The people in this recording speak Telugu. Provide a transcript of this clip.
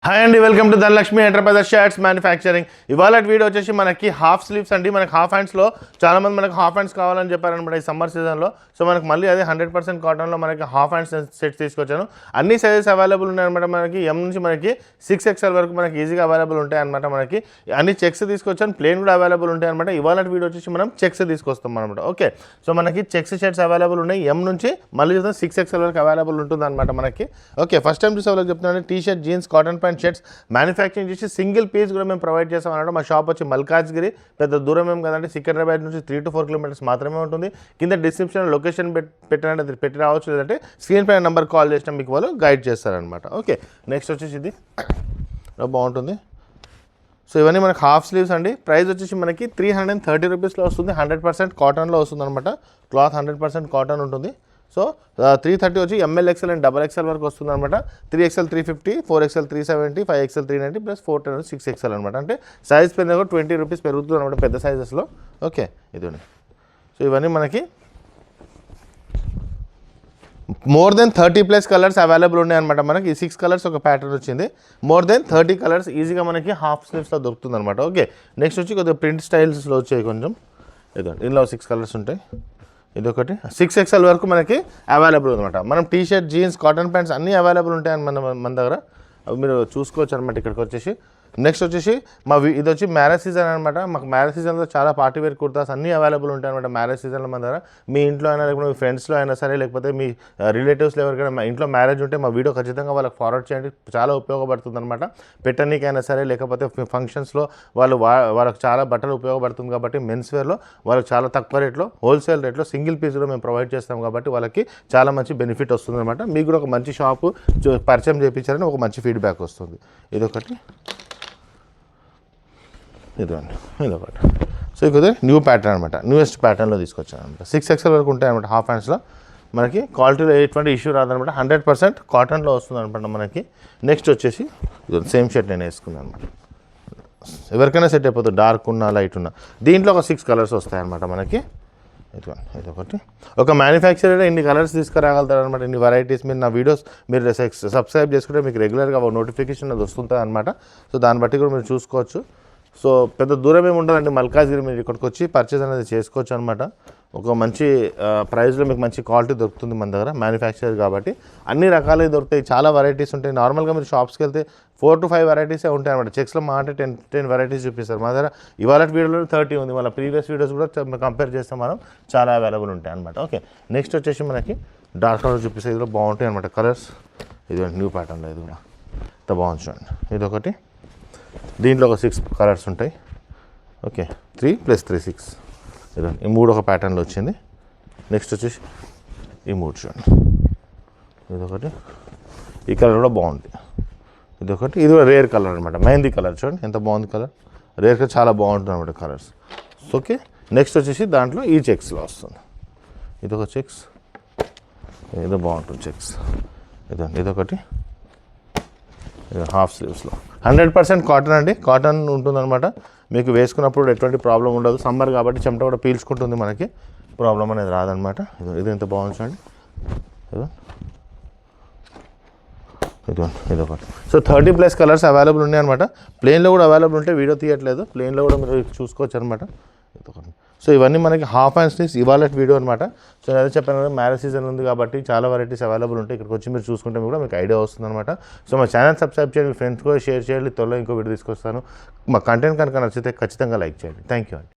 హాయ్ అండి, welcome to Dhanalakshmi enterprises shirts manufacturing. ఇవాళ వీడియో వచ్చేసి మనకి హాఫ్ స్లీవ్స్ అండి. మనకి హాఫ్ హ్యాండ్స్లో చాలామంది మనకి హాఫ్ హ్యాండ్స్ కావాలని చెప్పారనమాట ఈ సమ్మర్ సీజన్లో. సో మనకి మళ్ళీ అదే 100% కాటన్లో మనకి హాఫ్ హ్యాండ్స్ సెట్స్ తీసుకొచ్చాను. అన్ని సైజెస్ అవైలబుల్ ఉన్నాయన్నమాట. మనకి ఎం నుంచి మనకి 6XL వరకు మనకి ఈజీగా అవైలబుల్ ఉంటాయి అనమాట. మనకి అన్ని చెక్స్ తీసుకొచ్చాను, ప్లేన్ కూడా అవైలబుల్ ఉంటాయి అనమాట. ఇవాళ వీడియో వచ్చేసి మనం చెక్స్ తీసుకొస్తాం అనమాట. ఓకే, సో మనకి చెక్స్ షర్ట్స్ అవైలబుల్ ఉన్నాయి. ఎం నుంచి మళ్ళీ 6XL వరకు అవైలబుల్ ఉంటుంది అనమాట మనకి. ఓకే, ఫస్ట్ టైం చూసే వాళ్ళకి చెప్తున్నాను, T shirt, jeans, cotton pant shirts manufacturing చేసి సింగిల్ పీస్ కూడా మేము ప్రొవైడ్ చేస్తాం అన్నమాట. మా షాప్ వచ్చి మల్కాజ్గిరి, పెద్ద దూరం ఏం కదండి, సికింద్రాబాద్ నుంచి 3 to 4 kilometers మాత్రమే ఉంటుంది. కింద డిస్క్రిప్షన్ లొకేషన్ పెట్టినట్టు పెట్టి రావచ్చు, లేదంటే స్క్రీన్ పైన నెంబర్ కాల్ చేసినా మీకు వాళ్ళు గైడ్ చేస్తారనమాట. ఓకే, నెక్స్ట్ వచ్చేసి ఇది బాగుంటుంది. సో ఇవన్నీ మనకి హాఫ్ స్లీవ్స్ అండి. ప్రైస్ వచ్చేసి మనకి 330 రూపీస్లో వస్తుంది. 100% కాటన్లో వస్తుంది అనమాట. క్లాత్ 100% కాటన్ ఉంటుంది. సో 330 వచ్చి ML, XL అండ్ XXL వరకు వస్తుంది అనమాట. 3XL 350, 4XL 370, 5XL 390 plus 410 6XL అనమాట. అంటే సైజ్ పెరిగిన కూడా 20 రూపీస్ పెరుగుతుంది అనమాట పెద్ద సైజెస్లో. ఓకే, ఇదండి. సో ఇవన్నీ మనకి మోర్ దెన్ 30+ కలర్స్ అవైలబుల్ ఉన్నాయి అనమాట. మనకి 6 కలర్స్ ఒక ప్యాటర్న్ వచ్చింది. మోర్ దెన్ 30 కలర్స్ ఈజీగా మనకి హాఫ్ స్లీవ్స్లో దొరుకుతుంది అనమాట. ఓకే, నెక్స్ట్ వచ్చి కొద్దిగా ప్రింట్ స్టైల్స్లో వచ్చాయి కొంచెం. ఇదండి, ఇందులో 6 కలర్స్ ఉంటాయి. ఇదొకటి 6XL వరకు మనకి అవైలబుల్ అనమాట. మనం T shirt, jeans, cotton pants అన్నీ అవైలబుల్ ఉంటాయని మన దగ్గర. అవి మీరు చూసుకోవచ్చు అనమాట. ఇక్కడికి వచ్చేసి నెక్స్ట్ వచ్చేసి ఇది వచ్చి మ్యారేజ్ సీజన్ అనమాట. మాకు మ్యారేజ్ సీజన్లో చాలా పార్టీ వేర్ కుర్తాస్ అన్నీ అవైలబుల్ ఉంటాయి అనమాట. మ్యారేజ్ సీజన్లో మన దగ్గర మీ ఇంట్లో అయినా, లేకపోతే మీ ఫ్రెండ్స్లో అయినా సరే, లేకపోతే మీ రిలేటివ్స్లో ఎవరికైనా మా ఇంట్లో మ్యారేజ్ ఉంటే మా వీడియో ఖచ్చితంగా వాళ్ళకి ఫార్వర్డ్ చేయండి. చాలా ఉపయోగపడుతుంది అనమాట. పెట్టనీకైనా సరే, లేకపోతే ఫంక్షన్స్లో వాళ్ళకి చాలా బట్టలు ఉపయోగపడుతుంది. కాబట్టి మెన్స్ వేర్లో వాళ్ళకి చాలా తక్కువ రేట్లో, హోల్సేల్ రేట్లో సింగిల్ పీస్లో మేము ప్రొవైడ్ చేస్తాం. కాబట్టి వాళ్ళకి చాలా మంచి బెనిఫిట్ వస్తుంది అనమాట. మీకు కూడా ఒక మంచి షాపు పరిచయం చేయించారని ఒక మంచి ఫీడ్బ్యాక్ వస్తుంది. ఇదొకటి, ఇదండి, ఇదొకటి. సో ఇది న్యూ ప్యాటర్న్ అనమాట. న్యూయెస్ట్ ప్యాటర్న్లో తీసుకొచ్చాను అనమాట. 6XL వరకు ఉంటాయి అనమాట హాఫ్ హ్యాండ్స్లో. మనకి క్వాలిటీలో ఎటువంటి ఇష్యూ రాదనమాట. 100% కాటన్లో వస్తుంది అనమాట మనకి. నెక్స్ట్ వచ్చేసి సేమ్ షర్ట్ నేను వేసుకున్నాను అనమాట. ఎవరికైనా సెట్ అయిపోతుంది, డార్క్ ఉన్నా, లైట్ ఉన్నా. దీంట్లో ఒక 6 కలర్స్ వస్తాయి అనమాట మనకి. ఇదొకటి. ఒక మ్యానుఫ్యాక్చరర్ ఇన్ని కలర్స్ తీసుకురాగలుగుతారు అనమాట. ఇన్ని వెరైటీస్. మీరు నా వీడియోస్ మీరు సబ్స్క్రైబ్ చేసుకుంటే మీకు రెగ్యులర్గా నోటిఫికేషన్ అది వస్తుంటుంది అనమాట. సో దాన్ని బట్టి కూడా మీరు చూసుకోవచ్చు. సో పెద్ద దూరం ఏమి ఉండదండి. మల్కాజ్గిరి మీరు ఇక్కడికి వచ్చి పర్చేస్ అనేది చేసుకోవచ్చు అనమాట. ఒక మంచి ప్రైస్లో మీకు మంచి క్వాలిటీ దొరుకుతుంది మన దగ్గర. మ్యానుఫ్యాక్చరర్ కాబట్టి అన్ని రకాలే దొరుకుతాయి. చాలా వెరైటీస్ ఉంటాయి. నార్మల్గా మీరు షాప్స్కి వెళ్తే 4 to 5 వెరైటీసే ఉంటాయి అనమాట. చెక్స్లో మా అంటే 10 వెరైటీస్ చూపిస్తారు. మా దగ్గర ఇవాళ వీడియోలో 30 ఉంది. మళ్ళీ ప్రీవియస్ వీడియోస్ కూడా కంపేర్ చేస్తే మనం చాలా అవైలబుల్ ఉంటాయి అనమాట. ఓకే, నెక్స్ట్ వచ్చేసి మనకి డార్క్ కలర్ చూపిస్తే ఇందులో బాగుంటాయి అనమాట కలర్స్. ఇది న్యూ ప్యాటర్న్లో ఇది కూడా ఇంత బాగుంది చూడండి. ఇదొకటి. దీంట్లో ఒక 6 కలర్స్ ఉంటాయి. ఓకే, 3 + 3 6. ఇదండి, ఈ 3 ఒక ప్యాటర్న్లో వచ్చింది. నెక్స్ట్ వచ్చేసి ఈ 3 చూడండి. ఇదొకటి. ఈ కలర్ కూడా బాగుంది. ఇదొకటి. ఇది కూడా రేర్ కలర్ అనమాట. మెహందీ కలర్ చూడండి ఎంత బాగుంది కలర్. రేర్ కలర్ చాలా బాగుంటుంది అనమాట కలర్స్. ఓకే, నెక్స్ట్ వచ్చేసి దాంట్లో ఈ చెక్స్లో వస్తుంది. ఇదొక చెక్స్, ఇదో బాగుంటుంది చెక్స్. ఇదండి, ఇదొకటి. హాఫ్ స్లీవ్స్లో 100% కాటన్ అండి. కాటన్ ఉంటుందన్నమాట. మీకు వేసుకున్నప్పుడు ఎటువంటి ప్రాబ్లం ఉండదు. సమ్మర్ కాబట్టి చెమట కూడా పీల్చుకుంటుంది, మనకి ప్రాబ్లం అనేది రాదనమాట. ఇది ఎంత బాగుంది చూడండి. ఇదొకటి. సో 30+ కలర్స్ అవైలబుల్ ఉన్నాయి అనమాట. ప్లెయిన్లో కూడా అవైలబుల్ ఉంటే వీడియో తీయట్లేదు. ప్లెయిన్లో కూడా మీరు చూసుకోవచ్చు అనమాట. ఇదొకటి. సో ఇవన్నీ మనకి హాఫ్ హ్యాండ్ స్లీవ్స్ ఇవాళ వీడియో అనమాట. సో నేను అదే చెప్పాను కదా, మ్యారేజ్ సీజన్ ఉంది కాబట్టి చాలా వెరైటీస్ అవైలబుల్ ఉంటాయి. ఇక్కడికి వచ్చి మీరు చూసుకుంటే కూడా మీకు ఐడియా వస్తుంది అనమాట. సో మా ఛానల్ సబ్స్క్రైబ్ చేయండి, మీ ఫ్రెండ్స్ కూడా షేర్ చేయండి. త్వరలో ఇంకో వీడియో తీసుకొస్తాను. మా కంటెంట్ కనుక నచ్చితే ఖచ్చితంగా లైక్ చేయండి. థ్యాంక్ యూ అండి.